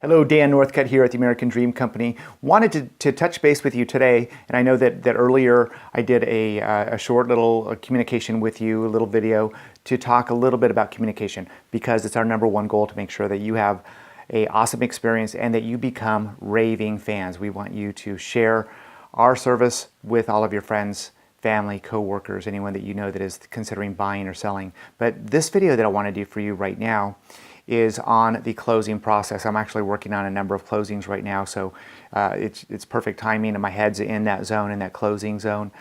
Hello, Dan Northcutt here at the American Dream Company. Wanted to touch base with you today, and I know that earlier I did a short little communication with you, a little video, to talk a little bit about communication, because it's our number one goal to make sure that you have an awesome experience and that you become raving fans. We want you to share our service with all of your friends, family, co-workers, anyone that you know that is considering buying or selling. But this video that I want to do for you right now is on the closing process. I'm actually working on a number of closings right now, so it's perfect timing, and my head's in that zone, in that closing zone.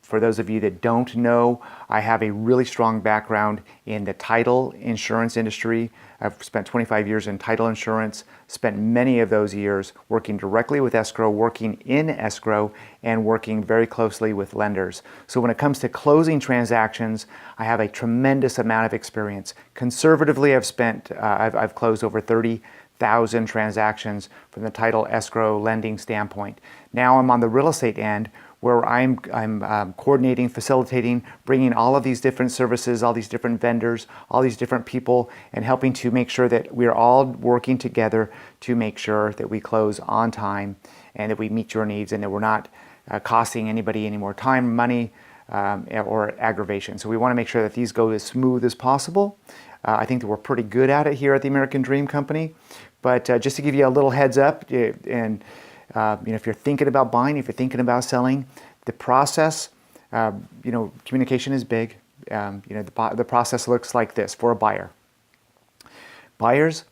For those of you that don't know, I have a really strong background in the title insurance industry. I've spent 25 years in title insurance, spent many of those years working directly with escrow, working in escrow, and working very closely with lenders. So when it comes to closing transactions, I have a tremendous amount of experience. Conservatively, I've closed over 30,000 transactions from the title, escrow, lending standpoint. Now I'm on the real estate end, where I'm coordinating, facilitating, bringing all of these different services, all these different vendors, all these different people, and helping to make sure that we're all working together to make sure that we close on time and that we meet your needs and that we're not costing anybody any more time, money, or aggravation. So we want to make sure that these go as smooth as possible. I think that we're pretty good at it here at the American Dream Company. But just to give you a little heads up, and if you're thinking about buying, if you're thinking about selling, the process, communication is big. The process looks like this for a buyer. Buyers,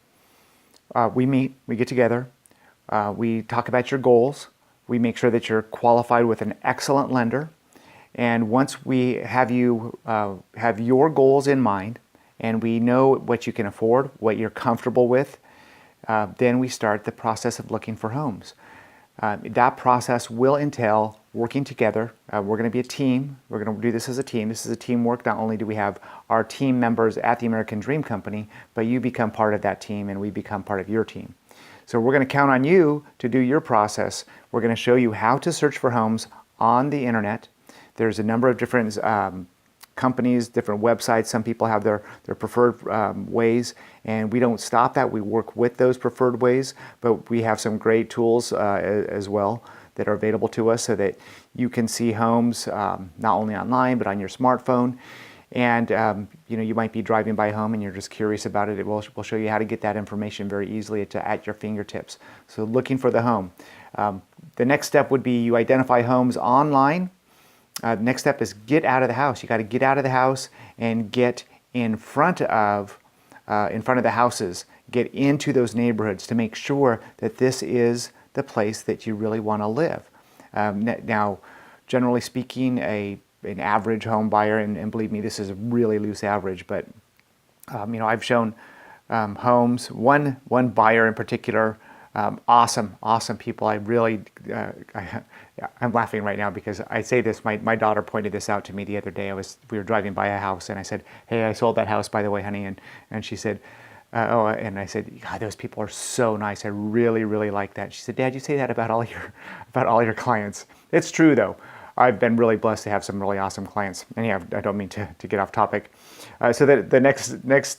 we meet, we get together, we talk about your goals, we make sure that you're qualified with an excellent lender, and once we have you have your goals in mind, and we know what you can afford, what you're comfortable with, then we start the process of looking for homes. That process will entail working together. We're going to be a team. We're going to do this as a team. This is a teamwork. Not only do we have our team members at the American Dream Company, but you become part of that team and we become part of your team. So we're going to count on you to do your process. We're going to show you how to search for homes on the internet. There's a number of different companies, different websites. Some people have their preferred ways, and we don't stop that. We work with those preferred ways, but we have some great tools as well that are available to us so that you can see homes not only online but on your smartphone. And you might be driving by a home and you're just curious about it. We'll show you how to get that information very easily at your fingertips. So looking for the home. The next step would be you identify homes online. The next step is get out of the house. You got to get out of the house and get in front of the houses. Get into those neighborhoods to make sure that this is the place that you really want to live. Now, generally speaking, an average home buyer, and believe me, this is a really loose average, but I've shown homes. One buyer in particular. Awesome people. I really, I'm laughing right now because I say this. My daughter pointed this out to me the other day. We were driving by a house and I said, "Hey, I sold that house, by the way, honey." And she said, "Oh," and I said, "God, those people are so nice. I really like that." She said, "Dad, you say that about all your clients." It's true though. I've been really blessed to have some really awesome clients. And yeah, I don't mean to get off topic. So the next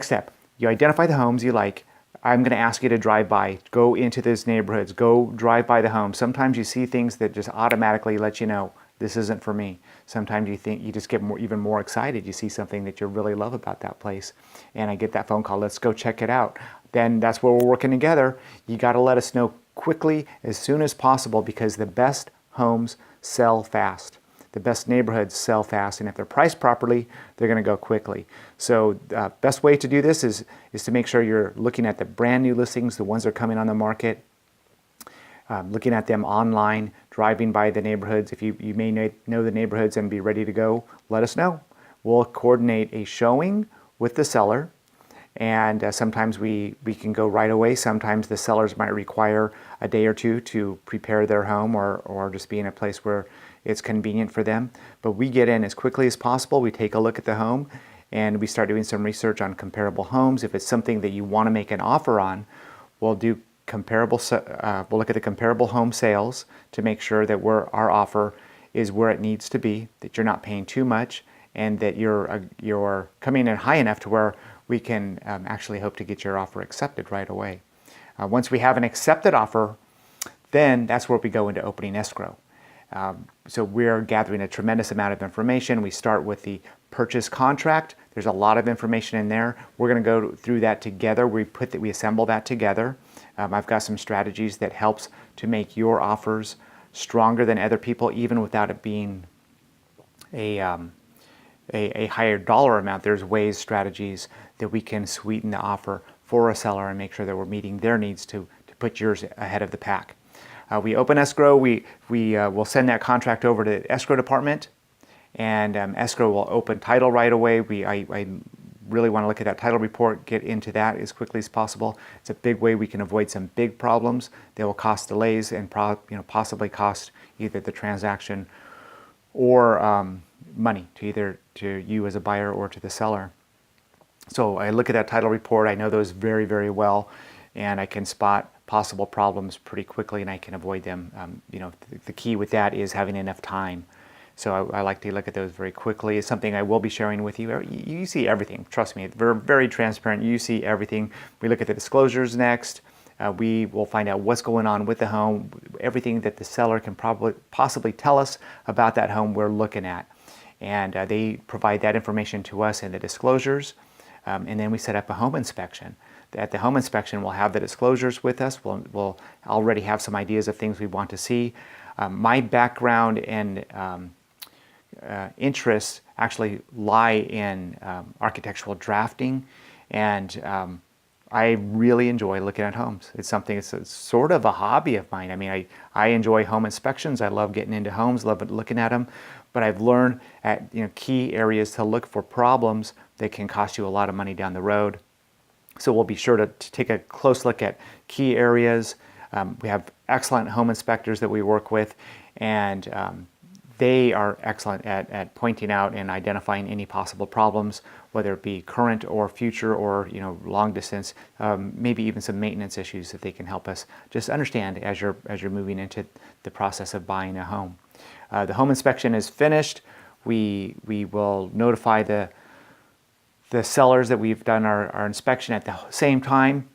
step, you identify the homes you like. I'm going to ask you to drive by, go into those neighborhoods, go drive by the homes. Sometimes you see things that just automatically let you know this isn't for me. Sometimes you just get even more excited. You see something that you really love about that place. And I get that phone call, let's go check it out. Then that's where we're working together. You got to let us know quickly, as soon as possible, because the best homes sell fast. The best neighborhoods sell fast, and if they're priced properly, they're going to go quickly. So best way to do this is to make sure you're looking at the brand new listings, the ones that are coming on the market, looking at them online, driving by the neighborhoods. If you may know the neighborhoods and be ready to go, let us know. We'll coordinate a showing with the seller, and sometimes we can go right away. Sometimes the sellers might require a day or two to prepare their home or just be in a place where it's convenient for them. But we get in as quickly as possible. We take a look at the home and we start doing some research on comparable homes. If it's something that you want to make an offer on, we'll do we'll look at the comparable home sales to make sure that our offer is where it needs to be, that you're not paying too much, and that you're coming in high enough to where we can actually hope to get your offer accepted right away. Once we have an accepted offer, then that's where we go into opening escrow. So we're gathering a tremendous amount of information. We start with the purchase contract. There's a lot of information in there. We're going to go through that together. We assemble that together. I've got some strategies that helps to make your offers stronger than other people, even without it being a higher dollar amount. There's ways, strategies that we can sweeten the offer for a seller and make sure that we're meeting their needs to put yours ahead of the pack. We open escrow. We will send that contract over to the escrow department, and escrow will open title right away. I really want to look at that title report, get into that as quickly as possible. It's a big way we can avoid some big problems that will cause delays and possibly cost either the transaction or money to you as a buyer or to the seller. So I look at that title report. I know those very, very well, and I can spot possible problems pretty quickly, and I can avoid them. The key with that is having enough time. So I like to look at those very quickly. It's something I will be sharing with you. You see everything. Trust me, we're very transparent. You see everything. We look at the disclosures next. We will find out what's going on with the home, everything that the seller can possibly tell us about that home we're looking at. And they provide that information to us in the disclosures. And then we set up a home inspection. At the home inspection, we'll have the disclosures with us. We'll already have some ideas of things we want to see. My background and interests actually lie in architectural drafting, and I really enjoy looking at homes. It's sort of a hobby of mine. I mean, I enjoy home inspections. I love getting into homes, love looking at them, but I've learned at key areas to look for problems that can cost you a lot of money down the road. So we'll be sure to take a close look at key areas. We have excellent home inspectors that we work with, and they are excellent at pointing out and identifying any possible problems, whether it be current or future or long distance, maybe even some maintenance issues that they can help us just understand as you're moving into the process of buying a home. The home inspection is finished. We will notify the sellers that we've done our inspection at the same time.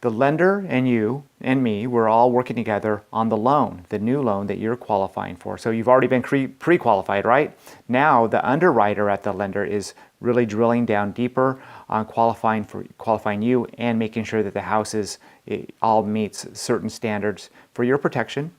The lender and you and me, we're all working together on the loan, the new loan that you're qualifying for. So you've already been pre-qualified, right? Now the underwriter at the lender is really drilling down deeper on qualifying you and making sure that the house it all meets certain standards for your protection.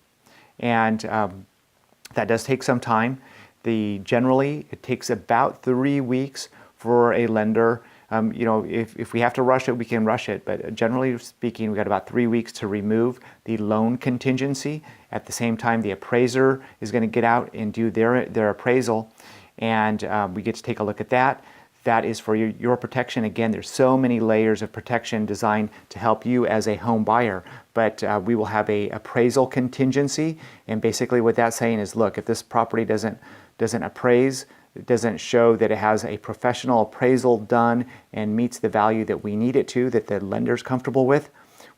And that does take some time. Generally, it takes about 3 weeks for a lender. If we have to rush it, we can rush it. But generally speaking, we've got about 3 weeks to remove the loan contingency. At the same time, the appraiser is going to get out and do their appraisal, and we get to take a look at that. That is for your protection. Again, there's so many layers of protection designed to help you as a home buyer. But we will have a appraisal contingency, and basically what that's saying is, look, if this property doesn't appraise, it doesn't show that it has a professional appraisal done and meets the value that we need it to, that the lender's comfortable with,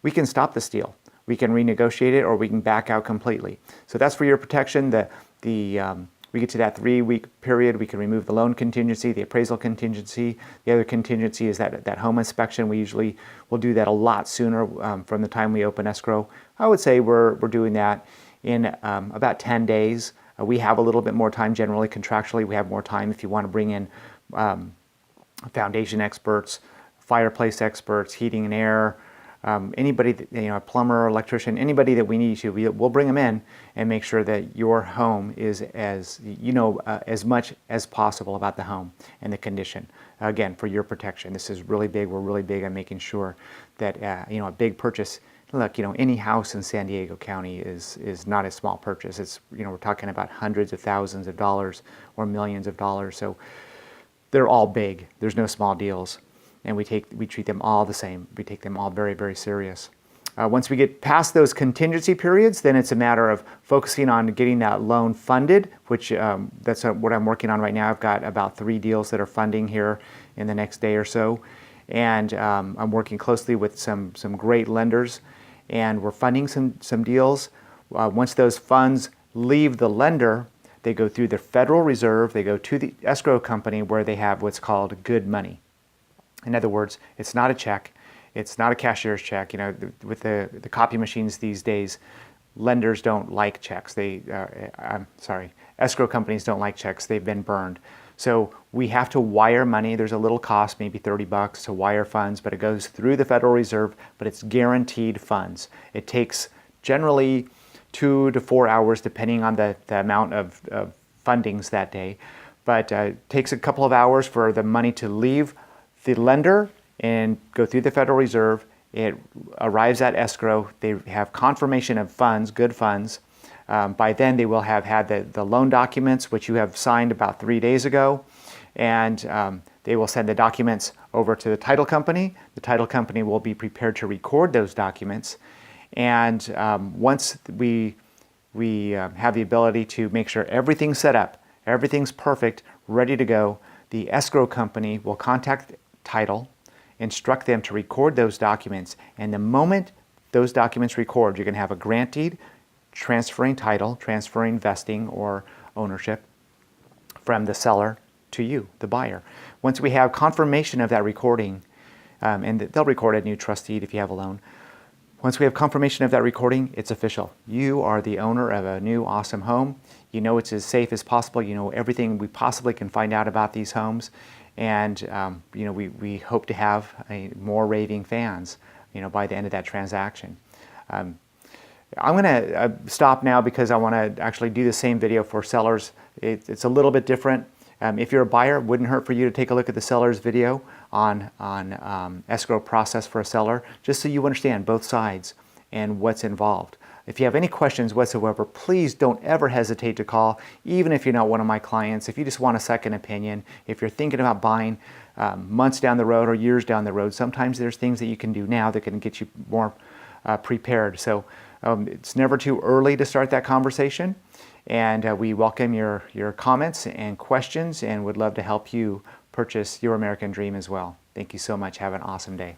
we can stop this deal. We can renegotiate it, or we can back out completely. So that's for your protection. We get to that 3 week period, we can remove the loan contingency, the appraisal contingency. The other contingency is that home inspection. We usually will do that a lot sooner from the time we open escrow. I would say we're doing that in about 10 days. We have a little bit more time generally. Contractually, we have more time if you want to bring in foundation experts, fireplace experts, heating and air, anybody, a plumber, electrician, anybody that we need to, we'll bring them in and make sure that your home is as much as possible about the home and the condition. Again, for your protection. This is really big. We're really big on making sure that a big purchase. Look, any house in San Diego County is not a small purchase. It's we're talking about hundreds of thousands of dollars or millions of dollars. So they're all big. There's no small deals, and we treat them all the same. We take them all very, very serious. Once we get past those contingency periods, then it's a matter of focusing on getting that loan funded, which that's what I'm working on right now. I've got about 3 deals that are funding here in the next day or so, and I'm working closely with some great lenders. And we're funding some deals. Once those funds leave the lender, they go through the Federal Reserve, they go to the escrow company where they have what's called good money. In other words, it's not a check. It's not a cashier's check. With the copy machines these days, lenders don't like checks. Escrow companies don't like checks. They've been burned. So we have to wire money. There's a little cost, maybe $30 to wire funds, but it goes through the Federal Reserve, but it's guaranteed funds. It takes generally 2 to 4 hours, depending on the amount of fundings that day. But it takes a couple of hours for the money to leave the lender and go through the Federal Reserve. It arrives at escrow. They have confirmation of funds, good funds. By then they will have had the loan documents, which you have signed about 3 days ago, and they will send the documents over to the title company. The title company will be prepared to record those documents, and once we have the ability to make sure everything's set up, everything's perfect, ready to go, the escrow company will contact title, instruct them to record those documents, and the moment those documents record, you're going to have a grant deed transferring title, transferring vesting or ownership from the seller to you, the buyer. Once we have confirmation of that recording, and they'll record a new trust deed if you have a loan. Once we have confirmation of that recording, it's official. You are the owner of a new awesome home. You know it's as safe as possible. You know everything we possibly can find out about these homes. And we hope to have more raving fans by the end of that transaction. I'm going to stop now because I want to actually do the same video for sellers. It's a little bit different. If you're a buyer, it wouldn't hurt for you to take a look at the seller's video on escrow process for a seller, just so you understand both sides and what's involved. If you have any questions whatsoever, please don't ever hesitate to call, even if you're not one of my clients. If you just want a second opinion, if you're thinking about buying months down the road or years down the road, sometimes there's things that you can do now that can get you more prepared. So it's never too early to start that conversation, and we welcome your comments and questions and would love to help you purchase your American dream as well. Thank you so much. Have an awesome day.